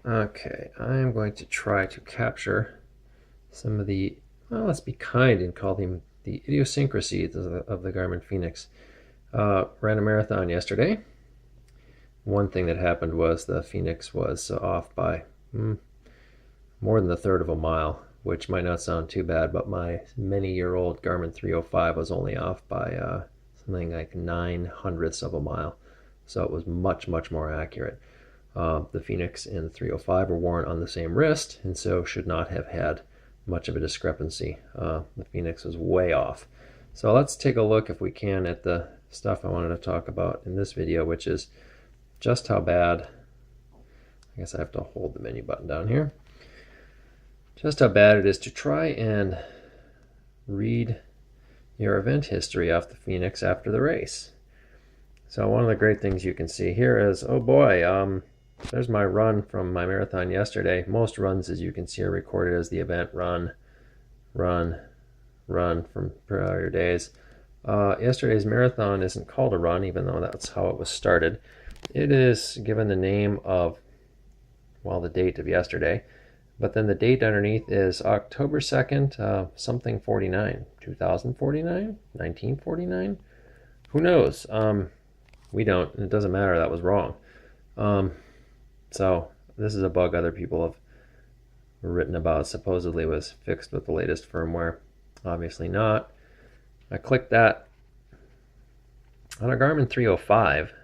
Okay, I'm going to try to capture some of the, well, let's be kind and call them the idiosyncrasies of the Garmin Fenix. Ran a marathon yesterday. One thing that happened was the Fenix was off by more than a third of a mile, which might not sound too bad, but my many-year-old Garmin 305 was only off by something like 9/100ths of a mile. So it was much, much more accurate. The Fenix and the 305 are worn on the same wrist, and so should not have had much of a discrepancy. The Fenix was way off. So let's take a look, if we can, at the stuff I wanted to talk about in this video, which is just how bad, I guess I have to hold the menu button down here, just how bad it is to try and read your event history off the Fenix after the race. So one of the great things you can see here is, oh boy, there's my run from my marathon yesterday. Most runs, as you can see, are recorded as the event run from prior days. Yesterday's marathon isn't called a run, even though that's how it was started. It is given the name of, well, the date of yesterday, but then the date underneath is October 2nd, something 49, 2049, 1949? Who knows? We don't. It doesn't matter. That was wrong. So this is a bug other people have written about. Supposedly was fixed with the latest firmware. Obviously not. I clicked that on a Garmin 305.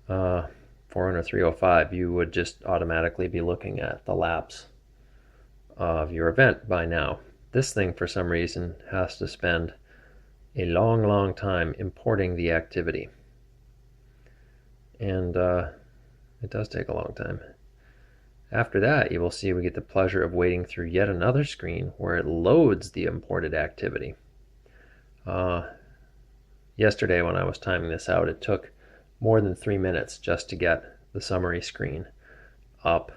400 305, you would just automatically be looking at the laps of your event by now. This thing, for some reason, has to spend a long, long time importing the activity. And it does take a long time. After that, you will see we get the pleasure of wading through yet another screen where it loads the imported activity. Yesterday, when I was timing this out, it took more than 3 minutes just to get the summary screen up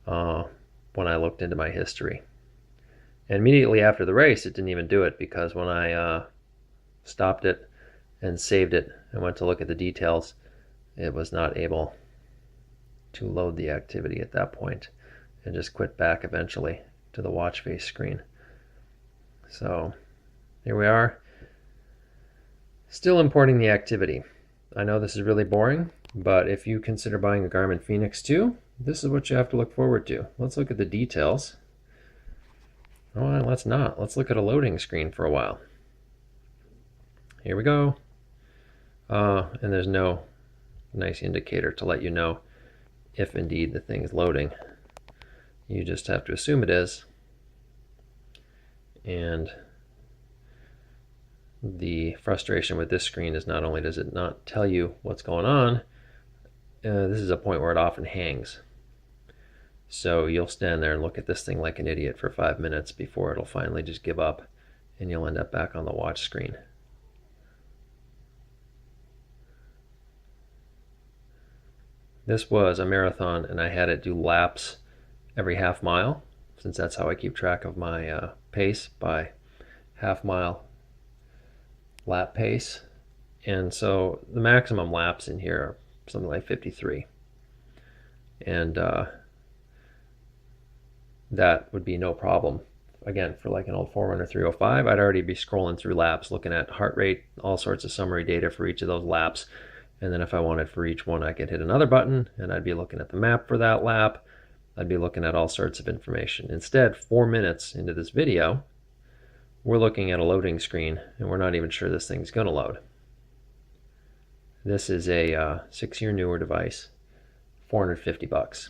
when I looked into my history. And immediately after the race, it didn't even do it, because when I stopped it and saved it and went to look at the details, it was not able to load the activity at that point, and just quit back eventually to the watch face screen. So here we are, still importing the activity. I know this is really boring, but if you consider buying a Garmin Fenix 2, this is what you have to look forward to. Let's look at the details. Oh, let's not. Let's look at a loading screen for a while. Here we go. And there's no nice indicator to let you know if indeed the thing is loading. You just have to assume it is. And the frustration with this screen is not only does it not tell you what's going on, this is a point where it often hangs. So you'll stand there and look at this thing like an idiot for 5 minutes before it'll finally just give up, and you'll end up back on the watch screen. This was a marathon, and I had it do laps every half mile, since that's how I keep track of my pace, by half mile lap pace. And so the maximum laps in here are something like 53. And that would be no problem. Again, for like an old 400 305, I'd already be scrolling through laps, looking at heart rate, all sorts of summary data for each of those laps. And then if I wanted for each one, I could hit another button, and I'd be looking at the map for that lap. I'd be looking at all sorts of information. Instead, 4 minutes into this video, we're looking at a loading screen, and we're not even sure this thing's going to load. This is a 6-year newer device, $450.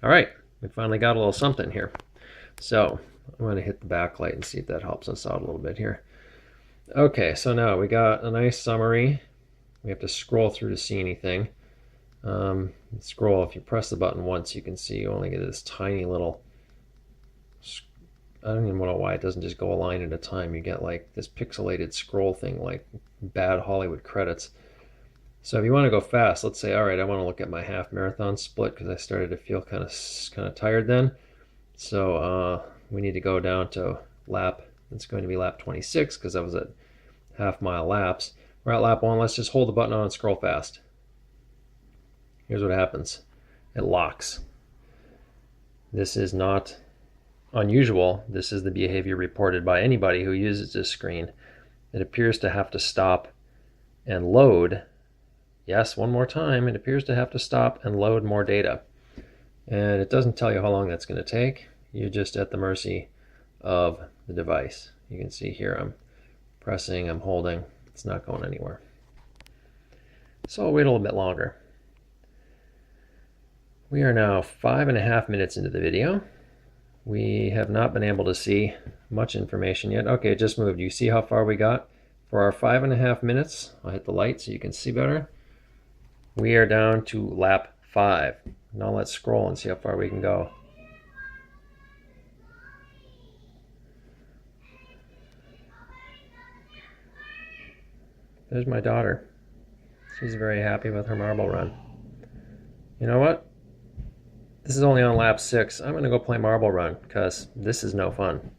All right, we finally got a little something here. So I'm going to hit the backlight and see if that helps us out a little bit here. Okay, so now we got a nice summary. We have to scroll through to see anything. Scroll, if you press the button once, you can see you only get this tiny little, I don't even know why it doesn't just go a line at a time. You get like this pixelated scroll thing, like bad Hollywood credits. So if you want to go fast, let's say, all right, I want to look at my half marathon split, because I started to feel kind of tired then. So we need to go down to lap, it's going to be lap 26, because I was at half mile laps. We're at lap 1. Let's just hold the button on and scroll fast. Here's what happens. it locks. This is not unusual. This is the behavior reported by anybody who uses this screen. It appears to have to stop and load. Yes, one more time, it appears to have to stop and load more data. And it doesn't tell you how long that's going to take. You're just at the mercy of the device. You can see here I'm pressing, I'm holding, it's not going anywhere. So I'll wait a little bit longer. We are now 5.5 minutes into the video. We have not been able to see much information yet. Okay, it just moved. You see how far we got? For our 5.5 minutes, I'll hit the light so you can see better. We are down to lap 5. Now let's scroll and see how far we can go. There's my daughter. She's very happy with her marble run. You know what? This is only on lap 6. I'm going to go play marble run because this is no fun.